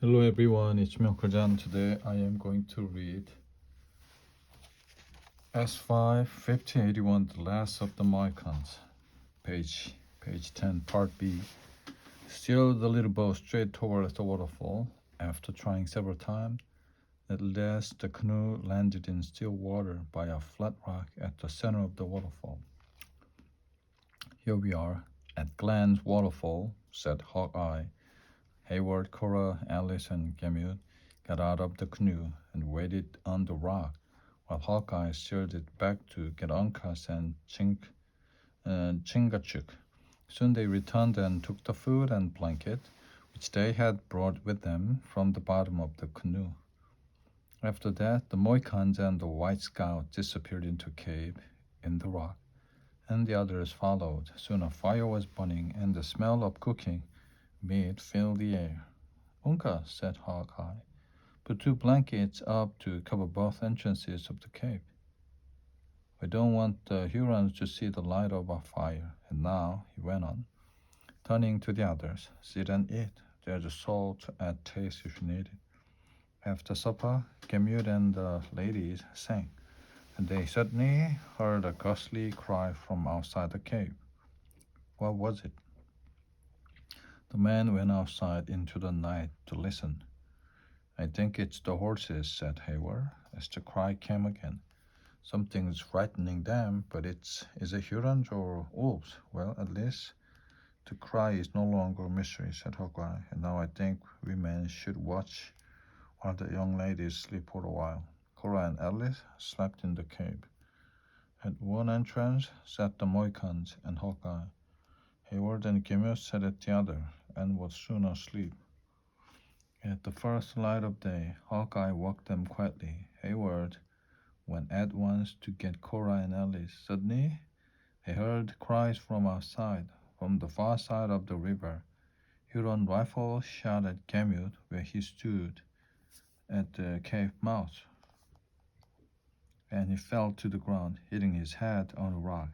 Hello everyone, it's Mohican. Today I am going to read S5 5081, The Last of the Mohicans, page 10, part B. Steer the little boat straight towards the waterfall. After trying several times, at last the canoe landed in still water by a flat rock at the center of the waterfall. Here we are, at Glen's waterfall, said Hawkeye. Hayward, Cora, Alice, and Gamut got out of the canoe and waited on the rock while Hawkeye steered it back to get Uncas and Chingachgook. Soon they returned and took the food and blanket, which they had brought with them, from the bottom of the canoe. After that, the Mohicans and the White Scout disappeared into a cave in the rock, and the others followed. Soon a fire was burning, and the smell of cooking meat filled the air. Uncas, said Hawkeye, put 2 blankets up to cover both entrances of the cave. We don't want the Hurons to see the light of our fire. And now, he went on, turning to the others, sit and eat. There's salt at taste if you need it. After supper, Gamut and the ladies sang, and they suddenly heard a ghostly cry from outside the cave. What was it? The man went outside into the night to listen. I think it's the horses, said Hayward, as the cry came again. Something's frightening them, but is it Hurons or wolves? Well, at least the cry is no longer a mystery, said Hawkeye, and now I think we men should watch while the young ladies sleep for a while. Cora and Alice slept in the cave. At one entrance sat the Mohicans and Hawkeye. Hayward and Gamut sat at the other, and was soon asleep. At the first light of day, Hawkeye woke them quietly. Hayward went at once to get Cora and Alice. Suddenly, they heard cries from outside, from the far side of the river. Huron rifle shot at Gamut where he stood at the cave mouth, and he fell to the ground, hitting his head on a rock.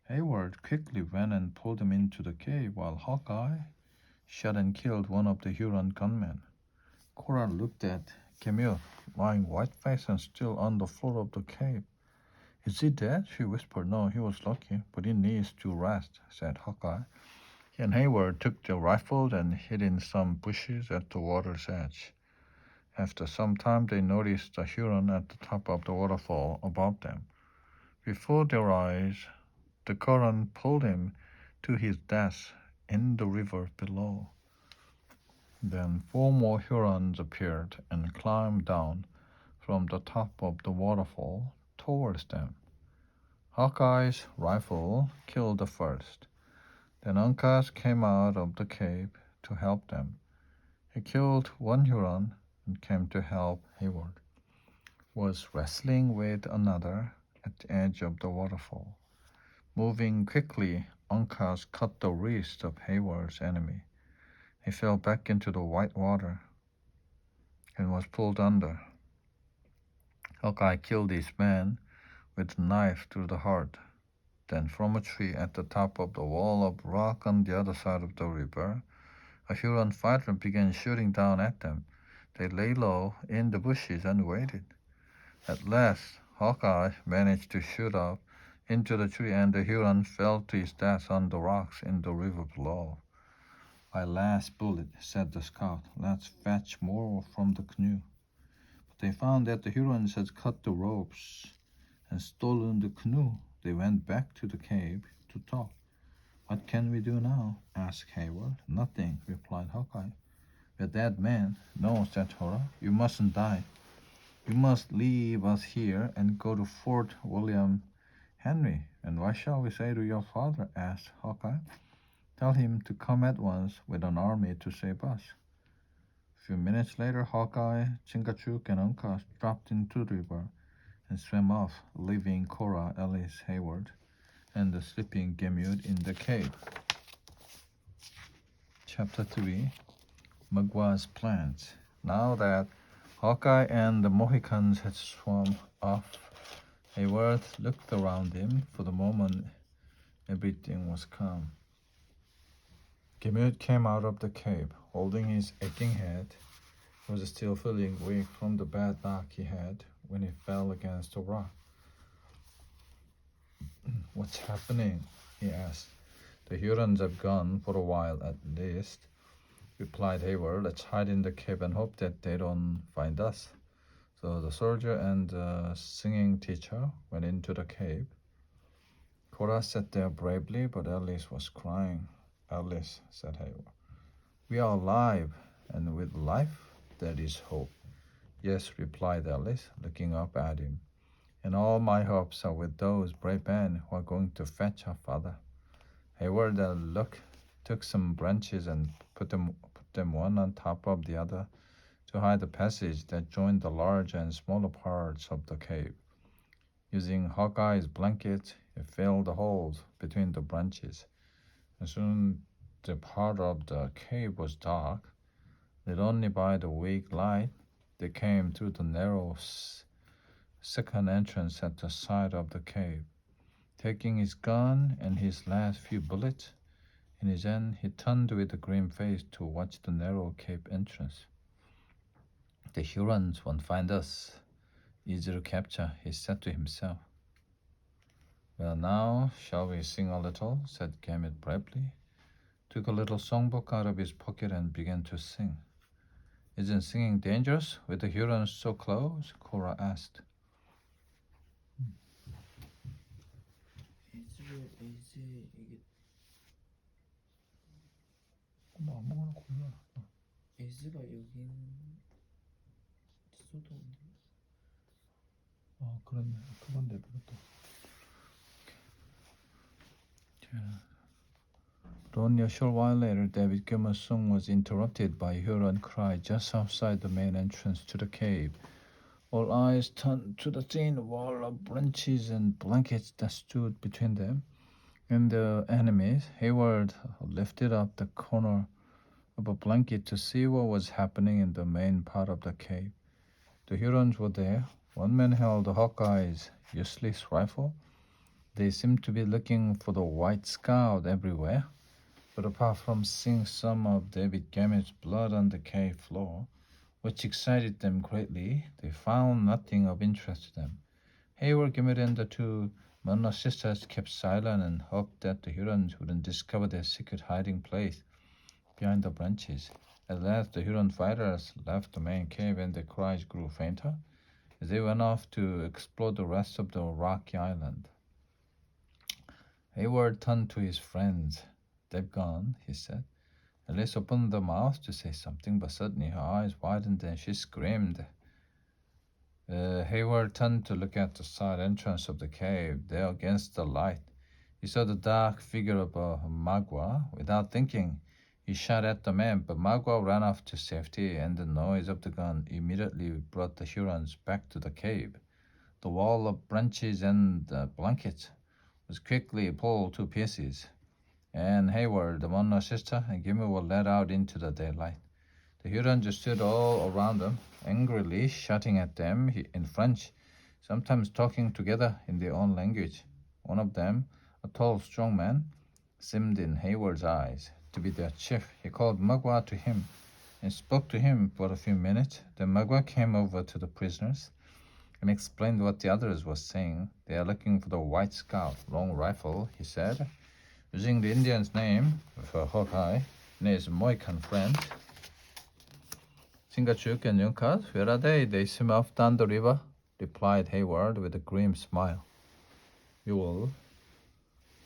Hayward quickly went and pulled him into the cave, while Hawkeye shot and killed one of the Huron gunmen. Cora looked at Gamut, lying white-faced and still on the floor of the cave. Is he dead? She whispered. No, he was lucky, but he needs to rest, said Hawkeye. He and Hayward took their rifles and hid in some bushes at the water's edge. After some time, they noticed a Huron at the top of the waterfall above them. Before their eyes, the current pulled him to his death in the river below. Then 4 more Hurons appeared and climbed down from the top of the waterfall towards them. Hawkeye's rifle killed the first. Then Uncas came out of the cave to help them. He killed 1 Huron and came to help Hayward. Was wrestling with another at the edge of the waterfall. Moving quickly, Uncas cut the wrist of Hayward's enemy. He fell back into the white water and was pulled under. Hawkeye killed his man with a knife through the heart. Then from a tree at the top of the wall of rock on the other side of the river, a Huron fighter began shooting down at them. They lay low in the bushes and waited. At last, Hawkeye managed to shoot up into the tree, and the Huron fell to his death on the rocks in the river below. My last bullet, said the scout. Let's fetch more from the canoe. But they found that the Hurons had cut the ropes and stolen the canoe. They went back to the cave to talk. What can we do now? Asked Hayward. Nothing, replied Hawkeye. We're dead men. No, said Cora. You mustn't die. You must leave us here and go to Fort William Henry. And what shall we say to your father? Asked Hawkeye. Tell him to come at once with an army to save us. A few minutes later, Hawkeye, Chingachgook, and Uncas dropped into the river and swam off, leaving Cora, Alice, Hayward, and the sleeping Gamut in the cave. Chapter 3, Magwa's Plans. Now that Hawkeye and the Mohicans had swum off, Hayward looked around him. For the moment, everything was calm. Gemut came out of the cave, holding his aching head. He was still feeling weak from the bad knock he had when he fell against a rock. What's happening? He asked. The Hurons have gone for a while at least, replied Hayward. Let's hide in the cave and hope that they don't find us. So the soldier and the singing teacher went into the cave. Cora sat there bravely, but Alice was crying. Alice, said Hayward, we are alive, and with life there is hope. Yes, replied Alice, looking up at him. And all my hopes are with those brave men who are going to fetch our father. Hayward took some branches and put them one on top of the other to hide the passage that joined the larger and smaller parts of the cave. Using Hawkeye's blanket, he filled the holes between the branches. And soon the part of the cave was dark, lit only by the weak light that came through the narrow second entrance at the side of the cave. Taking his gun and his last few bullets in his hand, he turned with a grim face to watch the narrow cave entrance. The Hurons won't find us. Easy to capture, he said to himself. Well, now, shall we sing a little? Said Gamut bravely. Took a little songbook out of his pocket and began to sing. Isn't singing dangerous with the Hurons so close? Cora asked. 뭐 아무거나 골라. 에즈가 여긴 소도인데. 그렇네. 그건데 그것도. But only a short while later, David Gilmour's song was interrupted by a Huron cry just outside the main entrance to the cave. All eyes turned to the thin wall of branches and blankets that stood between them and the enemies. Hayward lifted up the corner of a blanket to see what was happening in the main part of the cave. The Hurons were there. One man held Hawkeye's useless rifle. They seemed to be looking for the White Scout everywhere, but apart from seeing some of David Gamut's blood on the cave floor, which excited them greatly, they found nothing of interest to them. Hayward, Gamut, and the two Munro sisters kept silent and hoped that the Hurons wouldn't discover their secret hiding place behind the branches. At last, the Huron fighters left the main cave and their cries grew fainter as they went off to explore the rest of the rocky island. Hayward turned to his friends. They've gone, he said. Alice opened her mouth to say something, but suddenly her eyes widened and she screamed. Hayward turned to look at the side entrance of the cave. There against the light, he saw the dark figure of a Magua. Without thinking, he shot at the man, but Magua ran off to safety, and the noise of the gun immediately brought the Hurons back to the cave. The wall of branches and blankets was quickly pulled to pieces, and Hayward, the Munro sister, and Gimel were led out into the daylight. The Hurons stood all around them, angrily shouting at them in French, sometimes talking together in their own language. One of them, a tall, strong man, seemed in Hayward's eyes to be their chief. He called Magua to him and spoke to him for a few minutes. Then Magua came over to the prisoners and explained what the others were saying. They are looking for the White Scout long rifle, he said, using the Indian's name for Hawkeye and his Mohican friend. Chingachuk and Yunkas, where are they? They swim off down the river, replied Hayward with a grim smile. You will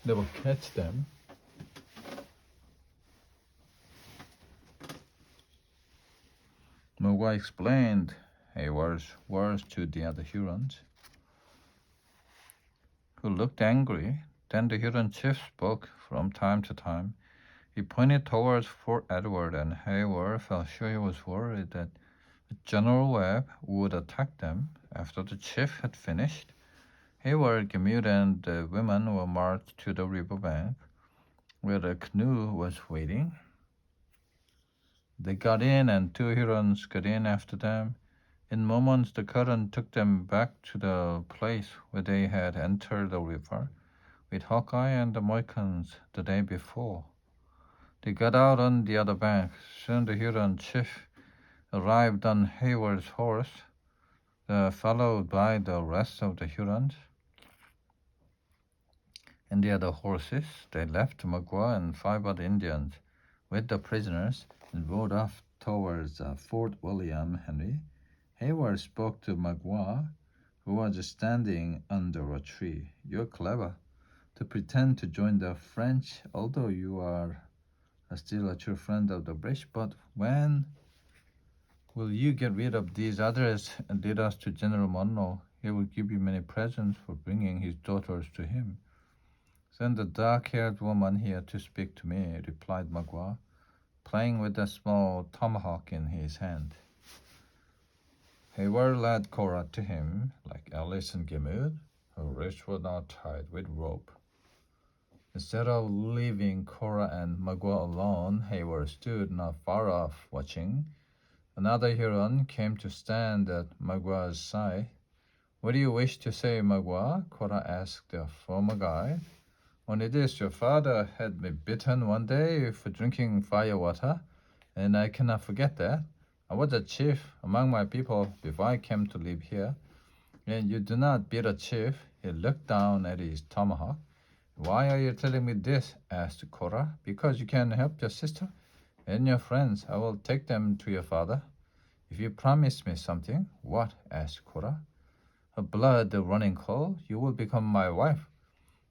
never catch them. Magua explained Hayward's words to the other Hurons, who looked angry. Then the Huron chief spoke from time to time. He pointed towards Fort Edward, and Hayward felt sure he was worried that General Webb would attack them. After the chief had finished, Hayward, Gamut, and the women were marched to the riverbank, where the canoe was waiting. They got in, and two Hurons got in after them. In moments, the current took them back to the place where they had entered the river with Hawkeye and the Mohicans the day before. They got out on the other bank. Soon the Huron chief arrived on Hayward's horse, followed by the rest of the Hurons and the other horses. They left Magua and 5 other Indians with the prisoners and rode off towards Fort William Henry. Hayward spoke to Magua, who was standing under a tree. "You're clever to pretend to join the French, although you are still a true friend of the British. But when will you get rid of these others and lead us to General Monroe? He will give you many presents for bringing his daughters to him." "Send the dark-haired woman here to speak to me," replied Magua, playing with a small tomahawk in his hand. Hayward led Cora to him, like Alice and Gemud. Her wrists were now tied with rope. Instead of leaving Cora and Magua alone, Hayward stood not far off, watching. Another Huron came to stand at Magua's side. "What do you wish to say, Magua?" Cora asked the former guide. "Only this: your father had me bitten one day for drinking fire water, and I cannot forget that. I was a chief among my people before I came to live here, and you do not beat a chief." He looked down at his tomahawk. "Why are you telling me this?" asked Cora. "Because you can help your sister and your friends. I will take them to your father if you promise me something." "What?" asked Cora. Her blood running cold. "You will become my wife.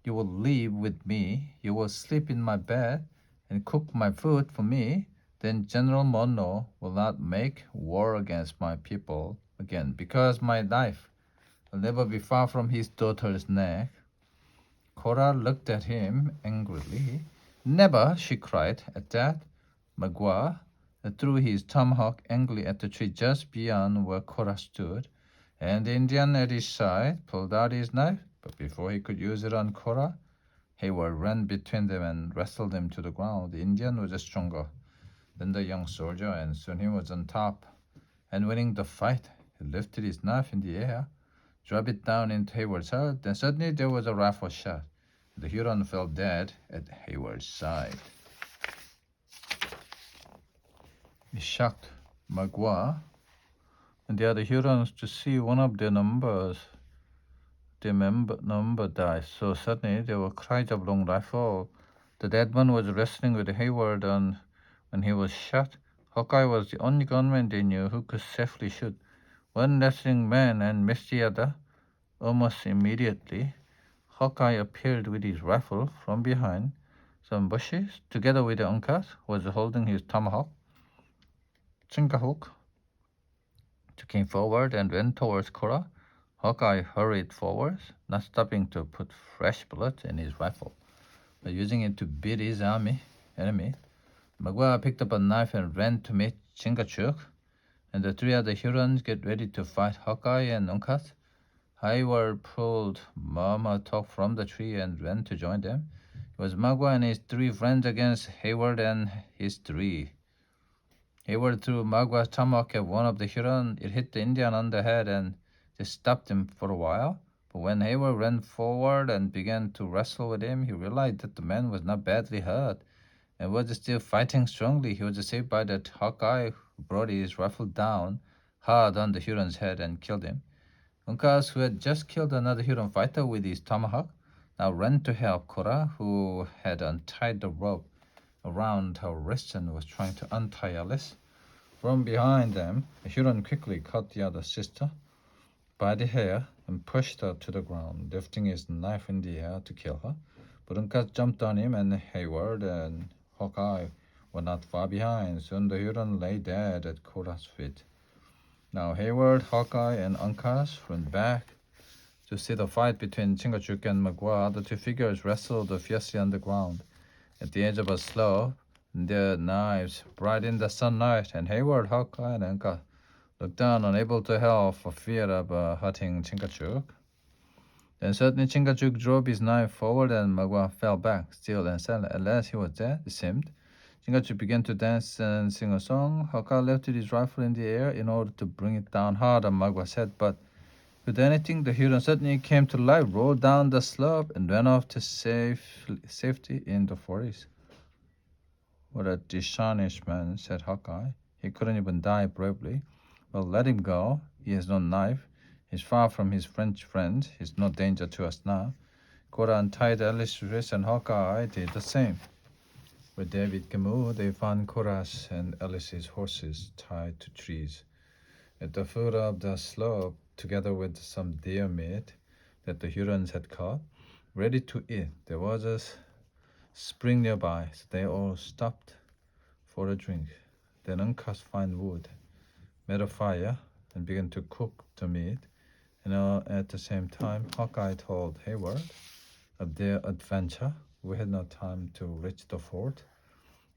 You will live with me. You will sleep in my bed and cook my food for me. Then General Monroe will not make war against my people again, because my knife will never be far from his daughter's neck." Cora looked at him angrily. "Never!" she cried. At that, Magua threw his tomahawk angrily at the tree just beyond where Cora stood, and the Indian at his side pulled out his knife. But before he could use it on Cora, Hayward ran between them and wrestled him to the ground. The Indian was stronger than the young soldier, and soon he was on top and winning the fight. He lifted his knife in the air, dropped it down into Hayward's heart. Then suddenly there was a rifle shot. The Huron fell dead at Hayward's side. It shocked Magua and the other Hurons to see one of their number die so suddenly. There were cries of long rifle. The dead man was wrestling with Hayward, and when he was shot, Hawkeye was the only gunman they knew who could safely shoot one wrestling man and miss the other. Almost immediately, Hawkeye appeared with his rifle from behind some bushes. Together with the Uncas, was holding his tomahawk. Chingahawk came forward and went towards Cora. Hawkeye hurried forward, not stopping to put fresh bullets in his rifle, but using it to beat his enemy. Magua picked up a knife and ran to meet Chingachgook, and the 3 other Hurons get ready to fight Hawkeye and Uncas. Hayward pulled Mama Talk from the tree and ran to join them. It was Magua and his 3 friends against Hayward and his 3. Hayward threw Magua's tomahawk at one of the Huron. It hit the Indian on the head and just stopped him for a while. But when Hayward ran forward and began to wrestle with him, he realized that the man was not badly hurt and was still fighting strongly. He was saved by the Hawkeye, who brought his rifle down hard on the Huron's head and killed him. Uncas, who had just killed another Huron fighter with his tomahawk, now ran to help Cora, who had untied the rope around her wrist and was trying to untie Alice. From behind them, a Huron quickly caught the other sister by the hair and pushed her to the ground, lifting his knife in the air to kill her. But Uncas jumped on him, and Hayward and Hawkeye were not far behind. Soon the Huron lay dead at Cora's feet. Now Hayward, Hawkeye, and Uncas went back to see the fight between Chingachgook and Magua. The 2 figures wrestled fiercely on the ground at the edge of a slope, their knives bright in the sunlight, and Hayward, Hawkeye, and Uncas looked down, unable to help for fear of hurting Chingachgook. Then suddenly Chingachgook drove his knife forward, and Magua fell back, still and silent. At last he was dead, it seemed. Chingachgook began to dance and sing a song. Hawkeye lifted his rifle in the air in order to bring it down hard on Magua's head, but with anything, the Huron suddenly came to life, rolled down the slope, and ran off to safety in the forest. "What a dishonest man," said Hawkeye. "He couldn't even die bravely." "Well, let him go. He has no knife. He's far from his French friend. He's no danger to us now." Cora untied Alice's wrist, and Hawkeye did the same. With David Camus, they found Cora's and Alice's horses tied to trees at the foot of the slope, together with some deer meat that the Hurons had caught, ready to eat. There was a spring nearby, so they all stopped for a drink. Then uncast fine wood, made a fire, and began to cook the meat. And at the same time, Hawkeye told Hayward of their adventure. "We had no time to reach the fort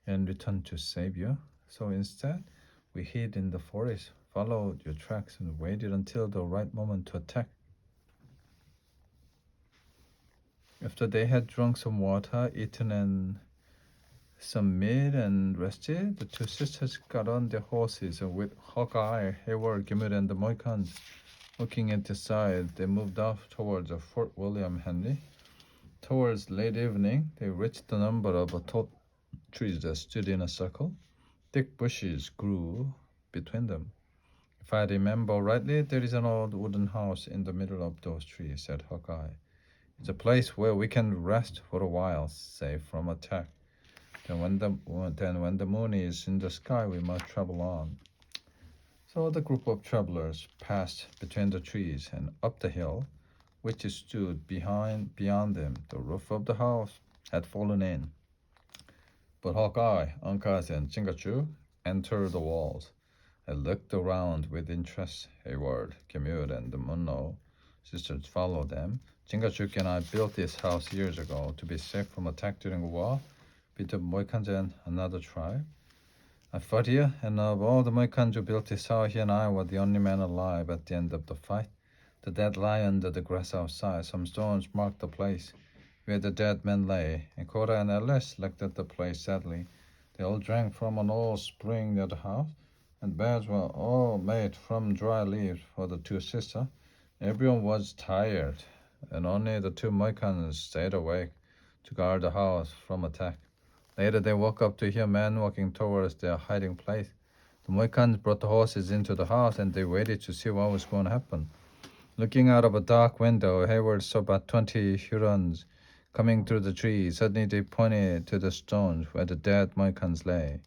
and return to save you. So instead, we hid in the forest, followed your tracks, and waited until the right moment to attack." After they had drunk some water, eaten and some meat, and rested, the two sisters got on their horses, and with Hawkeye, Hayward, Gimlet, and the Mohicans looking at the side, they moved off towards Fort William Henry. Towards late evening, they reached the number of tall trees that stood in a circle. Thick bushes grew between them. "If I remember rightly, there is an old wooden house in the middle of those trees," said Hawkeye. "It's a place where we can rest for a while, safe from attack. Then when the moon is in the sky, we must travel on." So the group of travelers passed between the trees and up the hill, which stood beyond them. The roof of the house had fallen in, but Hawkeye, Uncas, and Chingachgook entered the walls. I looked around with interest. Hayward, Camille, and the Munro sisters followed them. "Chingachgook and I built this house years ago to be safe from attack during a war with the Mohicans and another tribe. I fought here, and of all the Mohicans who built this house, he and I were the only men alive at the end of the fight. The dead lie under the grass outside. Some stones marked the place where the dead men lay, and Cora and Alice looked at the place sadly. They all drank from an old spring near the house, and beds were all made from dry leaves for the two sisters. Everyone was tired, and only the two Mohicans stayed awake to guard the house from attack. Later they woke up to hear men walking towards their hiding place. The Mohicans brought the horses into the house, and they waited to see what was going to happen. Looking out of a dark window, Hayward saw about 20 Hurons coming through the trees. Suddenly they pointed to the stones where the dead Mohicans lay.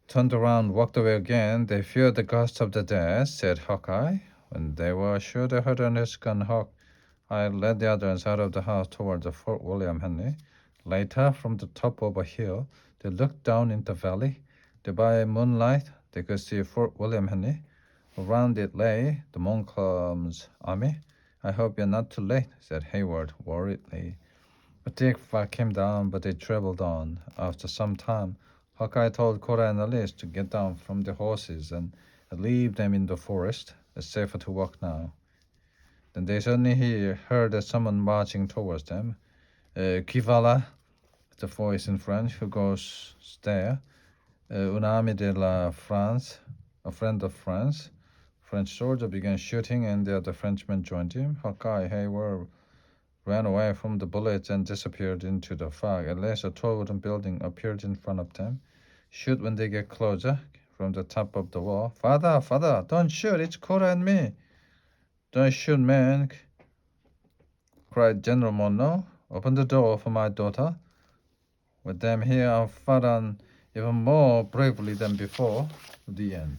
Turned around, walked away again. "They feared the ghosts of the dead," said Hawkeye. When they were sure they heard his gun, Hawkeye led the others out of the house towards Fort William Henry. Later, from the top of a hill, they looked down into the valley. There by moonlight, they could see Fort William Henry. Around it lay the Montcalm's army. "I hope you're not too late," said Hayward worriedly. A thick fog came down, but they traveled on. After some time, Hawkeye told Cora and Alice to get down from the horses and leave them in the forest. "It's safer to walk now." Then they suddenly heard someone marching towards them. "Qui va là?" the voice in French. "Who goes there?" "Un ami de la France," a friend of France. French soldier began shooting, and the other Frenchmen joined him. Hawkeye, Hayward ran away from the bullets and disappeared into the fog. At last, a tall wooden building appeared in front of them. "Shoot when they get closer," from the top of the wall. Father, don't shoot. It's Cora and me." "Don't shoot, man," cried General Munro. "Open the door for my daughter." With them here, I'll fight on even more bravely than before. The end.